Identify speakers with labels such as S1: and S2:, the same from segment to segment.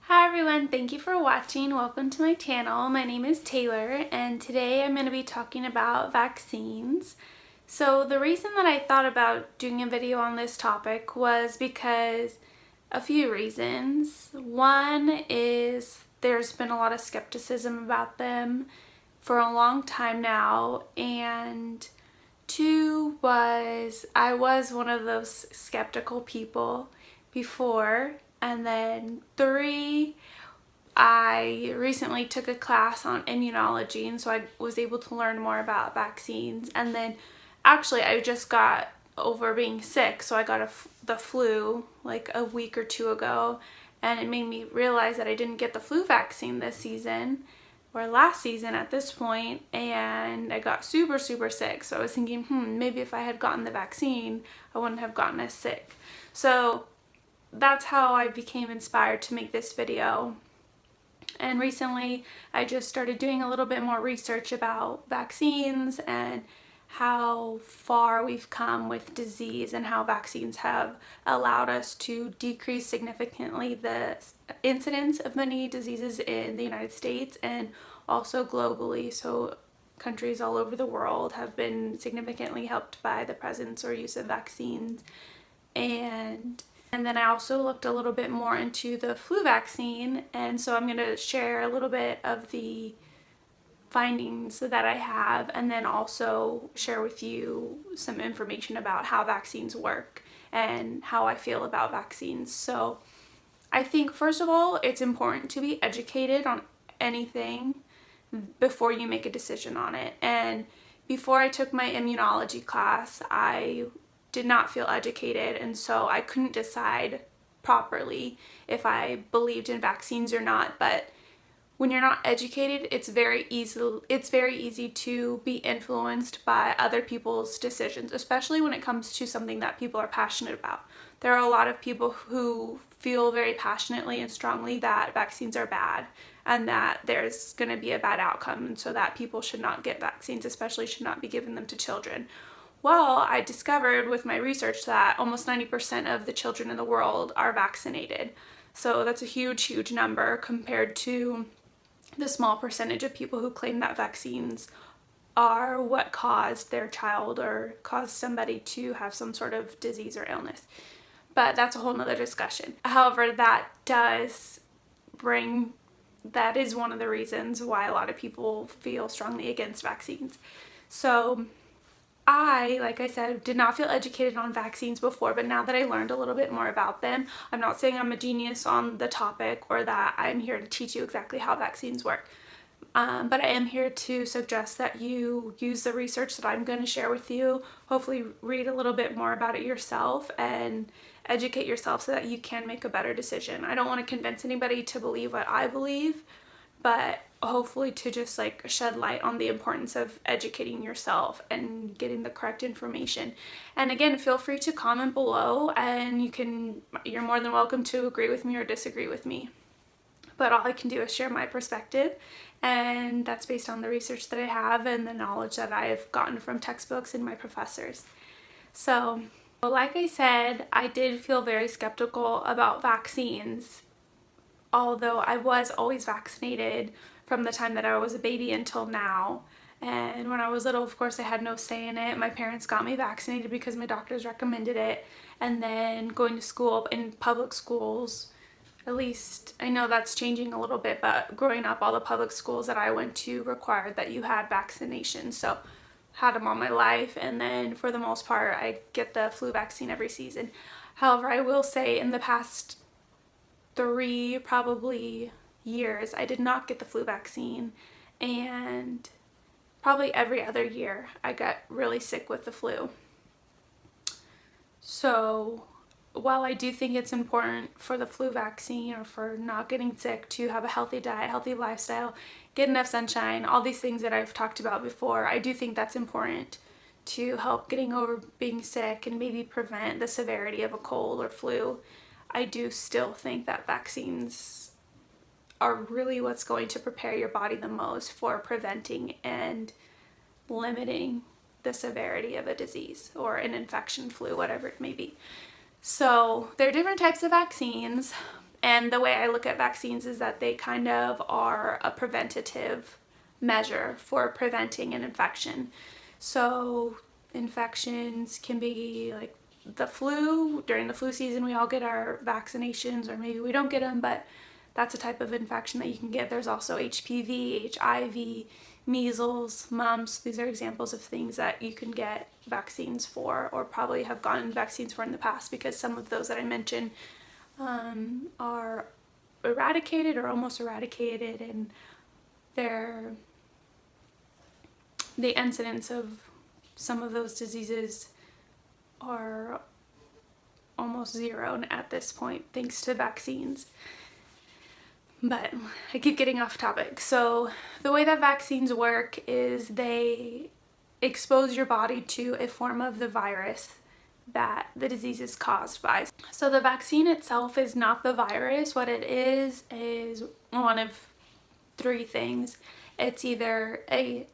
S1: Hi everyone, thank you for watching. Welcome to my channel. My name is Taylor and today I'm going to be talking about vaccines. So the reason that I thought about doing a video on this topic was because a few reasons. One is there's been a lot of skepticism about them for a long time now, and two was I was one of those skeptical people before. And then three, I recently took a class on immunology, and so I was able to learn more about vaccines. And then actually I just got over being sick, so I got the flu like a week or two ago, and it made me realize that I didn't get the flu vaccine this season or last season at this point, and I got super sick. So I was thinking, maybe if I had gotten the vaccine I wouldn't have gotten as sick. So that's how I became inspired to make this video. And recently I just started doing a little bit more research about vaccines and how far we've come with disease and how vaccines have allowed us to decrease significantly the incidence of many diseases in the United States and also globally. So countries all over the world have been significantly helped by the presence or use of vaccines. And then I also looked a little bit more into the flu vaccine, and so I'm going to share a little bit of the findings that I have, and then also share with you some information about how vaccines work and how I feel about vaccines. So I think first of all, it's important to be educated on anything before you make a decision on it. And before I took my immunology class, I did not feel educated, and so I couldn't decide properly if I believed in vaccines or not. But when you're not educated, it's very easy to be influenced by other people's decisions, especially when it comes to something that people are passionate about. There are a lot of people who feel very passionately and strongly that vaccines are bad and that there's going to be a bad outcome, and so that people should not get vaccines, especially should not be giving them to children. Well, I discovered with my research that almost 90% of the children in the world are vaccinated. So that's a huge number compared to the small percentage of people who claim that vaccines are what caused their child or caused somebody to have some sort of disease or illness. But that's a whole nother discussion. However, that is one of the reasons why a lot of people feel strongly against vaccines. So like I said, did not feel educated on vaccines before, but now that I learned a little bit more about them, I'm not saying I'm a genius on the topic or that I'm here to teach you exactly how vaccines work. But I am here to suggest that you use the research that I'm going to share with you. Hopefully read a little bit more about it yourself and educate yourself so that you can make a better decision. I don't want to convince anybody to believe what I believe, but hopefully to just shed light on the importance of educating yourself and getting the correct information. And again, feel free to comment below, and you're more than welcome to agree with me or disagree with me. But all I can do is share my perspective, and that's based on the research that I have and the knowledge that I've gotten from textbooks and my professors. So, like I said, I did feel very skeptical about vaccines, although I was always vaccinated from the time that I was a baby until now. And when I was little, of course, I had no say in it. My parents got me vaccinated because my doctors recommended it. And then going to school in public schools, at least I know that's changing a little bit, but growing up, all the public schools that I went to required that you had vaccinations. So had them all my life, and then for the most part I get the flu vaccine every season. However, I will say in the past 3 probably years I did not get the flu vaccine, and probably every other year I got really sick with the flu. So while I do think it's important for the flu vaccine or for not getting sick to have a healthy diet, healthy lifestyle, get enough sunshine, all these things that I've talked about before, I do think that's important to help getting over being sick and maybe prevent the severity of a cold or flu. I do still think that vaccines are really what's going to prepare your body the most for preventing and limiting the severity of a disease or an infection, flu, whatever it may be. So there are different types of vaccines, And the way I look at vaccines is that they kind of are a preventative measure for preventing an infection. So infections can be like the flu. During the flu season, we all get our vaccinations, or maybe we don't get them, but that's a type of infection that you can get. There's also HPV, HIV, measles, mumps. These are examples of things that you can get vaccines for, or probably have gotten vaccines for in the past, because some of those that I mentioned are eradicated or almost eradicated, and the incidence of some of those diseases are almost zero at this point thanks to vaccines. But I keep getting off topic. So the way that vaccines work is they expose your body to a form of the virus that the disease is caused by. So the vaccine itself is not the virus. What it is one of three things. It's either a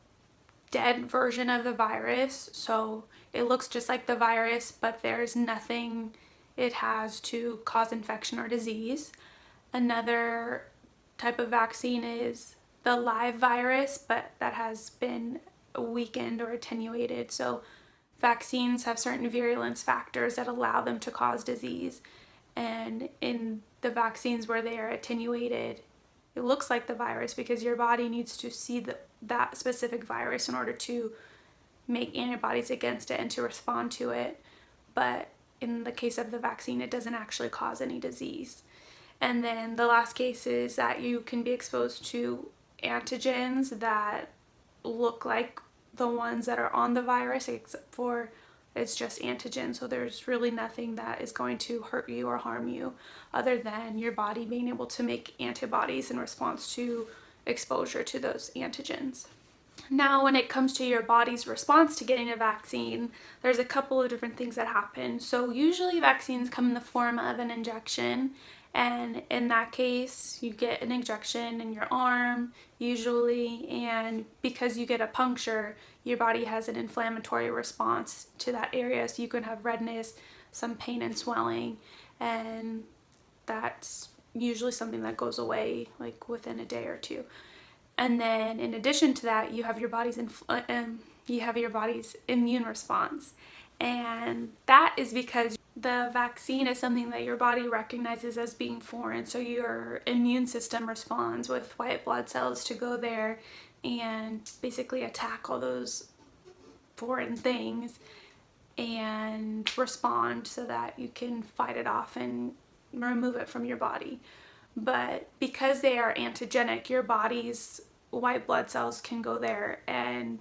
S1: dead version of the virus, so it looks just like the virus, but there's nothing it has to cause infection or disease. Another type of vaccine is the live virus, but that has been weakened or attenuated. So vaccines have certain virulence factors that allow them to cause disease, and in the vaccines where they are attenuated, it looks like the virus because your body needs to see that specific virus in order to make antibodies against it and to respond to it. But in the case of the vaccine, it doesn't actually cause any disease. And then the last case is that you can be exposed to antigens that look like the ones that are on the virus, except for it's just antigen. So there's really nothing that is going to hurt you or harm you other than your body being able to make antibodies in response to exposure to those antigens. Now, when it comes to your body's response to getting a vaccine, there's a couple of different things that happen. So usually vaccines come in the form of an injection, and in that case, you get an injection in your arm usually, and because you get a puncture, your body has an inflammatory response to that area, so you can have redness, some pain and swelling, and that's usually something that goes away like within a day or two. And then in addition to that, you have your body's immune response, and that is because the vaccine is something that your body recognizes as being foreign. So your immune system responds with white blood cells to go there and basically attack all those foreign things and respond so that you can fight it off and remove it from your body. But because they are antigenic, your body's white blood cells can go there and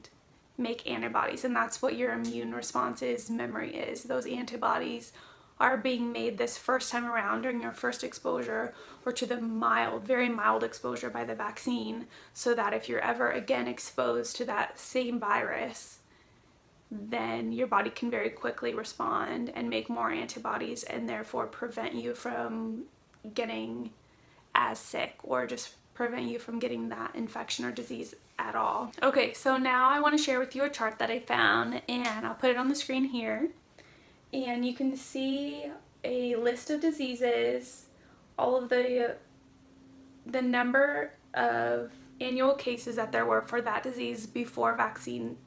S1: make antibodies, and that's what your immune response's memory is. Those antibodies are being made this first time around during your first exposure, or to the very mild exposure by the vaccine, so that if you're ever again exposed to that same virus, then your body can very quickly respond and make more antibodies, and therefore prevent you from getting as sick, or just prevent you from getting that infection or disease at all. Okay, so now I want to share with you a chart that I found, and I'll put it on the screen here. And you can see a list of diseases, all of the number of annual cases that there were for that disease before a vaccine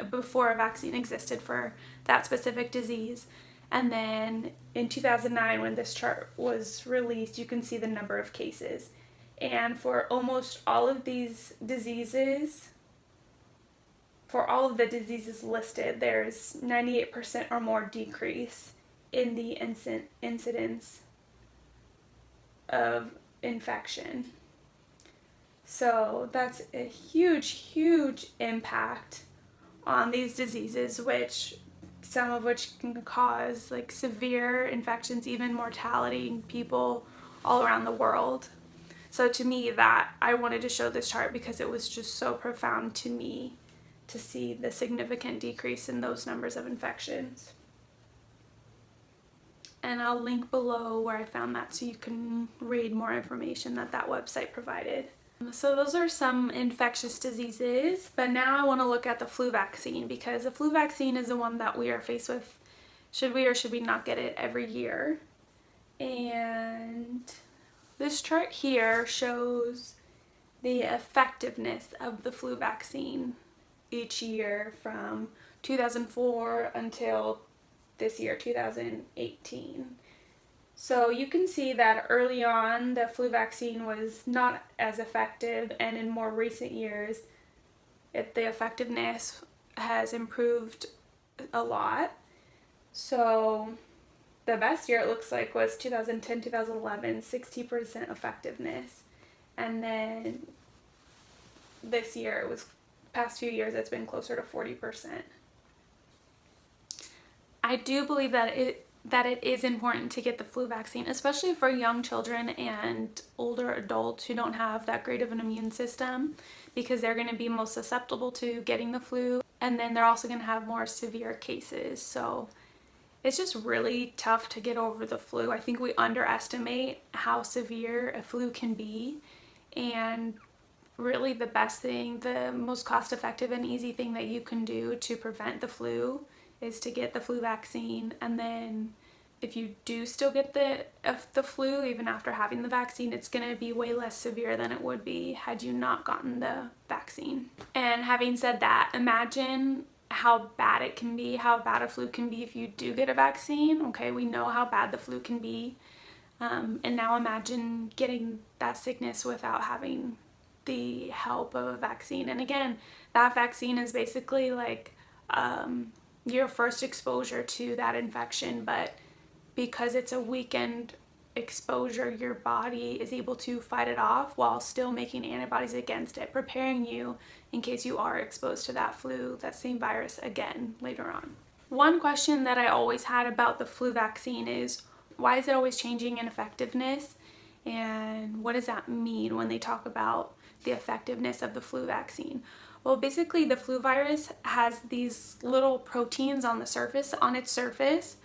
S1: existed for that specific disease. And then in 2009, when this chart was released, you can see the number of cases. And for almost all of these diseases, for all of the diseases listed, there's 98% or more decrease in the incidence of infection. So that's a huge, huge impact on these diseases, some of which can cause like severe infections, even mortality in people all around the world. So to me, that I wanted to show this chart because it was just so profound to me to see the significant decrease in those numbers of infections. And I'll link below where I found that so you can read more information that website provided. So those are some infectious diseases, but now I want to look at the flu vaccine, because the flu vaccine is the one that we are faced with. Should we or should we not get it every year? And This chart here shows the effectiveness of the flu vaccine each year from 2004 until this year, 2018. So you can see that early on the flu vaccine was not as effective, and in more recent years the effectiveness has improved a lot. So the best year it looks like was 2010, 2011, 60% effectiveness. And then this year, it was past few years, it's been closer to 40%. I do believe that it is important to get the flu vaccine, especially for young children and older adults who don't have that great of an immune system, because they're going to be most susceptible to getting the flu, and then they're also going to have more severe cases. So it's just really tough to get over the flu. I think we underestimate how severe a flu can be, and really the best thing, the most cost-effective and easy thing that you can do to prevent the flu is to get the flu vaccine. And then if you do still get the flu even after having the vaccine, it's going to be way less severe than it would be had you not gotten the vaccine. And having said that, imagine how bad it can be, how bad a flu can be if you do get a vaccine. Okay, we know how bad the flu can be. And now imagine getting that sickness without having the help of a vaccine. And again, that vaccine is basically like your first exposure to that infection, but because it's a weakened exposure, your body is able to fight it off while still making antibodies against it, preparing you in case you are exposed to that flu, that same virus again later on. One question that I always had about the flu vaccine is, why is it always changing in effectiveness? And what does that mean when they talk about the effectiveness of the flu vaccine? Well, basically the flu virus has these little proteins on its surface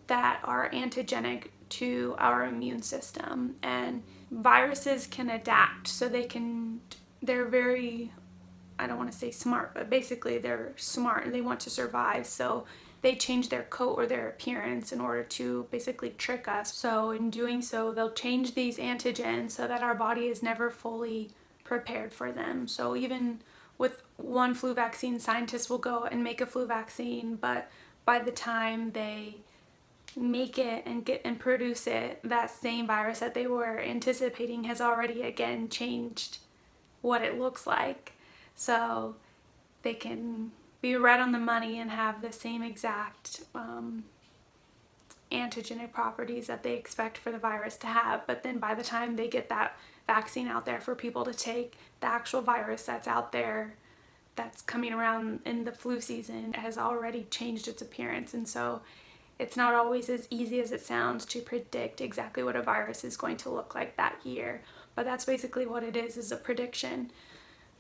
S1: that are antigenic to our immune system, and viruses can adapt. So they're very, I don't want to say smart, but basically they're smart and they want to survive. So they change their coat or their appearance in order to basically trick us. So in doing so, they'll change these antigens so that our body is never fully prepared for them. So even with one flu vaccine, scientists will go and make a flu vaccine, but by the time they make it and produce it, that same virus that they were anticipating has already again changed what it looks like. So they can be right on the money and have the same exact antigenic properties that they expect for the virus to have. But then by the time they get that vaccine out there for people to take, the actual virus that's out there that's coming around in the flu season has already changed its appearance. And so it's not always as easy as it sounds to predict exactly what a virus is going to look like that year. But that's basically what it is a prediction.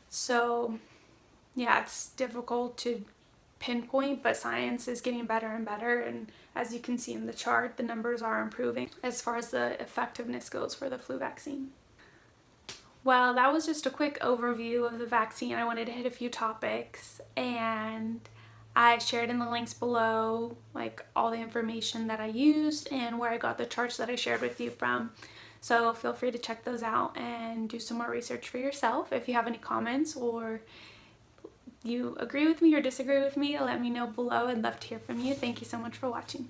S1: So yeah, it's difficult to pinpoint, but science is getting better and better. And as you can see in the chart, the numbers are improving as far as the effectiveness goes for the flu vaccine. Well, that was just a quick overview of the vaccine. I wanted to hit a few topics, and I shared in the links below like all the information that I used and where I got the charts that I shared with you from. So feel free to check those out and do some more research for yourself. If you have any comments or you agree with me or disagree with me, let me know below. I'd love to hear from you. Thank you so much for watching.